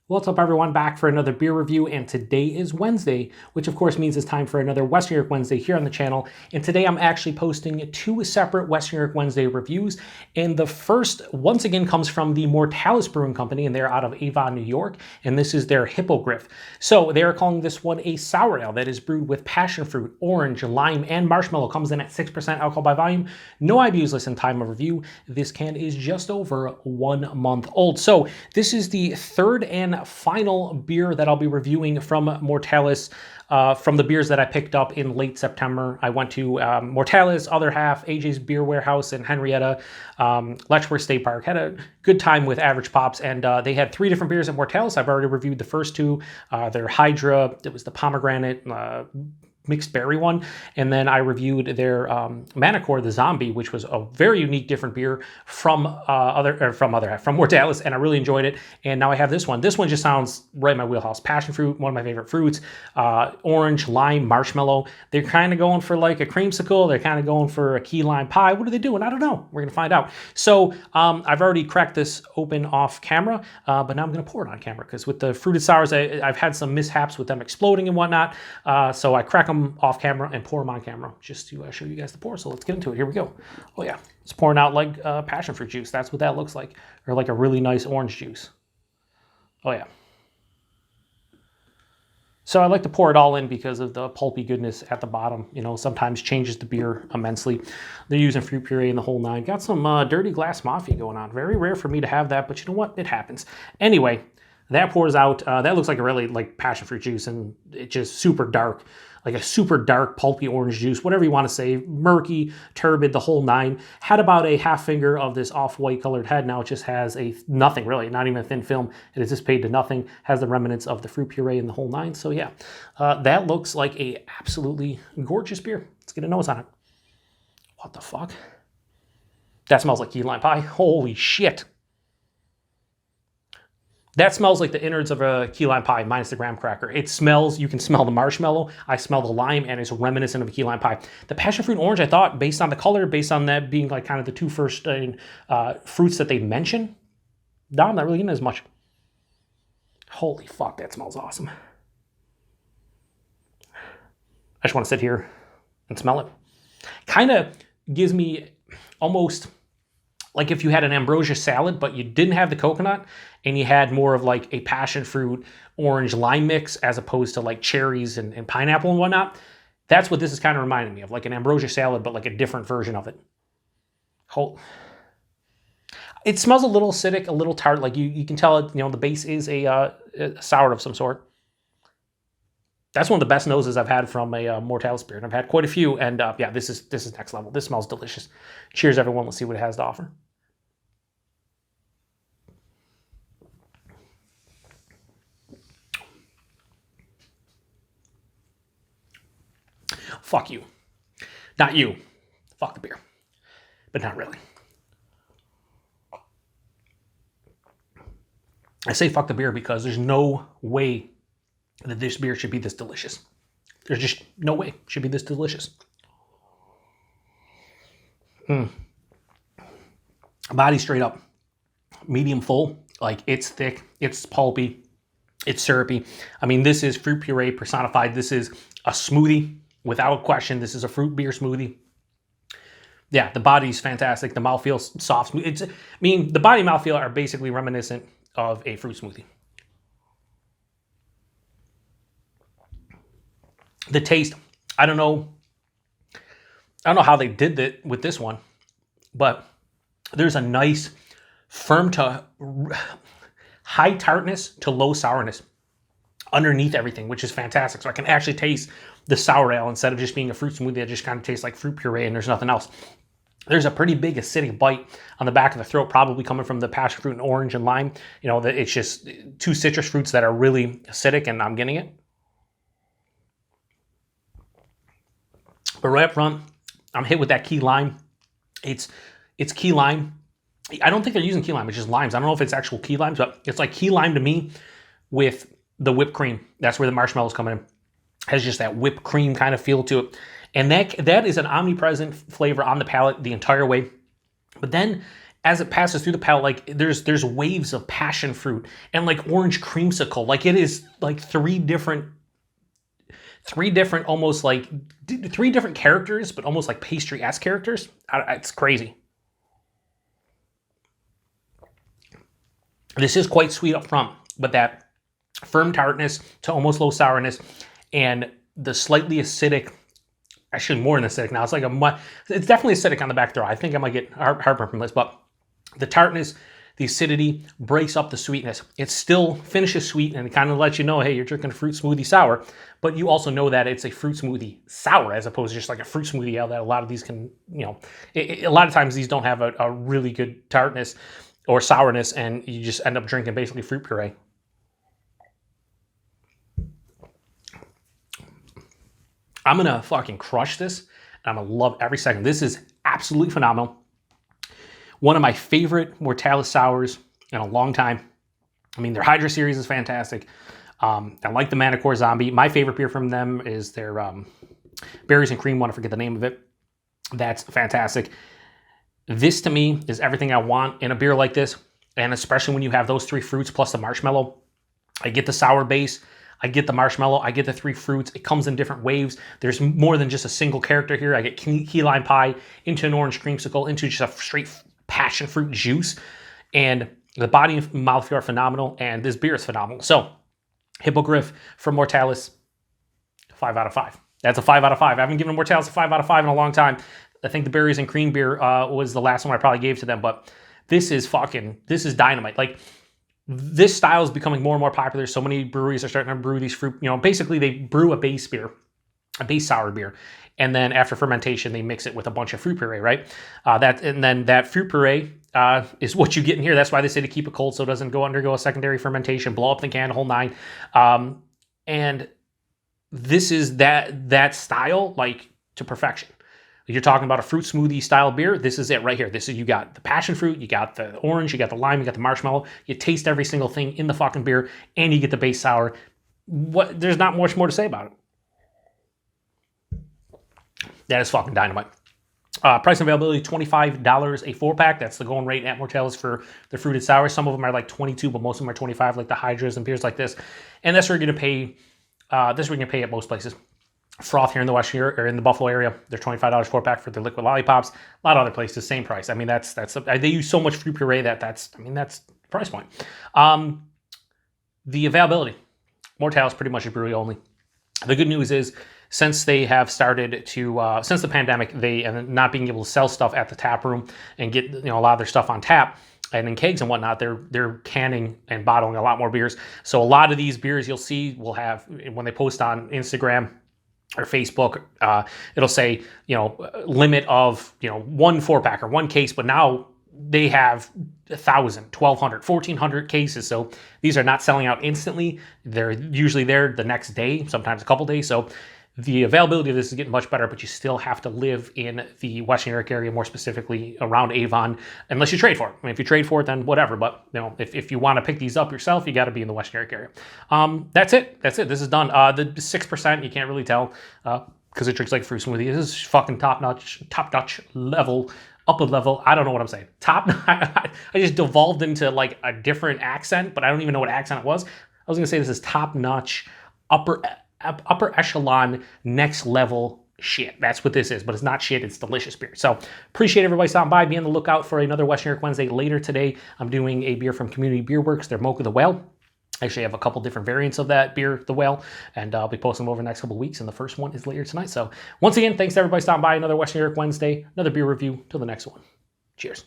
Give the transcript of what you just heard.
What's up, everyone? Back for another beer review, and today is Wednesday, which of course means it's time for another Western Europe Wednesday here on the channel. And today I'm actually posting two separate Western Europe Wednesday reviews, and the first once again comes from the Mortalis Brewing Company, and they're out of Avon, New York, and this is their Hippogriff. So they are calling this one a sour ale that is brewed with passion fruit, orange, lime, and marshmallow. Comes in at 6% alcohol by volume. No IBUs listed in time of review. This can is just over 1 month old. So this is the third and final beer that I'll be reviewing from Mortalis, from the beers that I picked up in late September. I went to Mortalis, other half, AJ's Beer Warehouse in Henrietta, Letchworth State Park. Had a good time with Average Pops, and they had 3 different beers at Mortalis. I've already reviewed the first 2. Their Hydra, it was the pomegranate, mixed berry one, and then I reviewed their Manicore, the Zombie, which was a very unique, different beer from Mortalis, and I really enjoyed it. And now I have this one. This one just sounds right in my wheelhouse. Passion fruit, one of my favorite fruits. Orange, lime, marshmallow. They're kind of going for like a creamsicle. They're kind of going for a key lime pie. What are they doing? I don't know. We're gonna find out. So I've already cracked this open off camera, but now I'm gonna pour it on camera because with the fruited sours, I've had some mishaps with them exploding and whatnot. So I crack them off camera and pour them on camera just to show you guys the pour. So let's get into it. Here we go. Oh yeah, it's pouring out like passion fruit juice. That's what that looks like, or like a really nice orange juice. Oh yeah. So I like to pour it all in because of the pulpy goodness at the bottom. You know, sometimes changes the beer immensely. They're using fruit puree in the whole 9. Got some dirty glass mafia going on. Very rare for me to have that, but you know what? It happens. Anyway, that pours out. That looks like a really like passion fruit juice, and it's just super dark, like a super dark pulpy orange juice, whatever you want to say, murky, turbid, the whole 9. Had about a half finger of this off-white colored head. Now it just has a nothing really, not even a thin film. It is dissipated to nothing. Has the remnants of the fruit puree in the whole 9. So yeah, that looks like a absolutely gorgeous beer. Let's get a nose on it. What the fuck? That smells like key lime pie. Holy shit. That smells like the innards of a key lime pie minus the graham cracker. It smells, you can smell the marshmallow. I smell the lime, and it's reminiscent of a key lime pie. The passion fruit orange, I thought, based on the color, based on that being like kind of the 2 first fruits that they mention, no, I'm not really getting as much. Holy fuck, that smells awesome. I just want to sit here and smell it. Kind of gives me almost like if you had an ambrosia salad, but you didn't have the coconut, and you had more of like a passion fruit orange lime mix as opposed to like cherries and pineapple and whatnot. That's what this is kind of reminding me of, like an ambrosia salad, but like a different version of it. It smells a little acidic, a little tart. Like you can tell it, you know, the base is a sour of some sort. That's one of the best noses I've had from a Mortalis beer. And I've had quite a few, and yeah, this is next level. This smells delicious. Cheers, everyone. Let's see what it has to offer. Fuck you. Not you. Fuck the beer. But not really. I say fuck the beer because there's no way that this beer should be this delicious. There's just no way it should be this delicious. Body straight up. Medium full. Like, it's thick. It's pulpy. It's syrupy. I mean, this is fruit puree personified. This is a smoothie. Without question, this is a fruit beer smoothie. Yeah, the body's fantastic. The mouthfeel soft. I mean, the body and mouthfeel are basically reminiscent of a fruit smoothie. The taste, I don't know how they did it with this one, but there's a nice firm to high tartness to low sourness underneath everything, which is fantastic. So I can actually taste the sour ale instead of just being a fruit smoothie that just kind of tastes like fruit puree and there's nothing else. There's a pretty big acidic bite on the back of the throat, probably coming from the passion fruit and orange and lime. You know, it's just 2 citrus fruits that are really acidic, and I'm getting it. But right up front, I'm hit with that key lime. It's key lime. I don't think they're using key lime, it's just limes. I don't know if it's actual key limes, but it's like key lime to me with the whipped cream. That's where the marshmallows come in. Has just that whipped cream kind of feel to it. And that is an omnipresent flavor on the palate the entire way. But then as it passes through the palate, like there's waves of passion fruit and like orange creamsicle. Like it is like three different almost like three different characters, but almost like pastry-esque characters. It's crazy. This is quite sweet up front, but that firm tartness to almost low sourness and the slightly acidic, actually more than acidic now. It's like it's definitely acidic on the back throat. I think I might get heartburn from this, but the tartness, the acidity breaks up the sweetness. It still finishes sweet and it kind of lets you know, hey, you're drinking a fruit smoothie sour, but you also know that it's a fruit smoothie sour as opposed to just like a fruit smoothie ale that a lot of these can, you know, a lot of times these don't have a really good tartness or sourness and you just end up drinking basically fruit puree. I'm gonna fucking crush this and I'm gonna love every second. This is absolutely phenomenal. One of my favorite Mortalis sours in a long time. I mean, their Hydra series is fantastic. I like the Manicore Zombie. My favorite beer from them is their Berries and Cream one. I forget the name of it. That's fantastic. This to me is everything I want in a beer like this. And especially when you have those three fruits plus the marshmallow. I get the sour base. I get the marshmallow. I get the three fruits. It comes in different waves. There's more than just a single character here. I get key lime pie into an orange creamsicle into just a straight passion fruit juice, and the body and mouthfeel are phenomenal, and this beer is phenomenal. So, Hippogriff from Mortalis, 5 out of 5. That's a 5 out of 5. I haven't given Mortalis a 5 out of 5 in a long time. I think the Berries and Cream beer was the last one I probably gave to them, but this is dynamite. Like, this style is becoming more and more popular. So many breweries are starting to brew these fruit, you know, basically they brew a base beer, a base sour beer. And then after fermentation, they mix it with a bunch of fruit puree, right? And then that fruit puree is what you get in here. That's why they say to keep it cold so it doesn't undergo a secondary fermentation, blow up the can, whole nine. And this is that style, like, to perfection. You're talking about a fruit smoothie style beer. This is it right here. You got the passion fruit, you got the orange, you got the lime, you got the marshmallow. You taste every single thing in the fucking beer, and you get the base sour. There's not much more to say about it. That is fucking dynamite. Price and availability, $25 a 4-pack. That's the going rate at Mortalis for the fruited sours. Some of them are like 22, but most of them are 25, like the Hydras and beers like this. And that's where you're going to pay. This we're going to pay at most places. Froth here in the Western area, or in the Buffalo area, they're $25 4-pack for their liquid lollipops. A lot of other places, same price. I mean, they use so much fruit puree that's the price point. The availability, Mortalis pretty much a brewery only. The good news is, since they have started to, since the pandemic, and not being able to sell stuff at the tap room and get, you know, a lot of their stuff on tap and in kegs and whatnot, they're canning and bottling a lot more beers. So a lot of these beers you'll see will have, when they post on Instagram or Facebook, it'll say, you know, limit of, you know, 1 4-pack or 1 case, but now they have 1,000, 1,200, 1,400 cases. So these are not selling out instantly. They're usually there the next day, sometimes a couple days. So the availability of this is getting much better, but you still have to live in the Western New York area, more specifically around Avon, unless you trade for it. I mean, if you trade for it, then whatever. But, you know, if you want to pick these up yourself, you got to be in the Western New York area. That's it. This is done. The 6%, you can't really tell because it drinks like a fruit smoothie. This is fucking top-notch level, upper level. I don't know what I'm saying. I just devolved into like a different accent, but I don't even know what accent it was. I was going to say this is top-notch, upper echelon, next level shit. That's what this is, but it's not shit. It's delicious beer. So appreciate everybody stopping by. Be on the lookout for another Western New York Wednesday later today. I'm doing a beer from Community Beer Works. They're Mocha the Whale. I actually have a couple different variants of that beer, the Whale, and I'll be posting them over the next couple of weeks, and the first one is later tonight. So once again, thanks to everybody stopping by. Another Western New York Wednesday, another beer review. Till the next one. Cheers.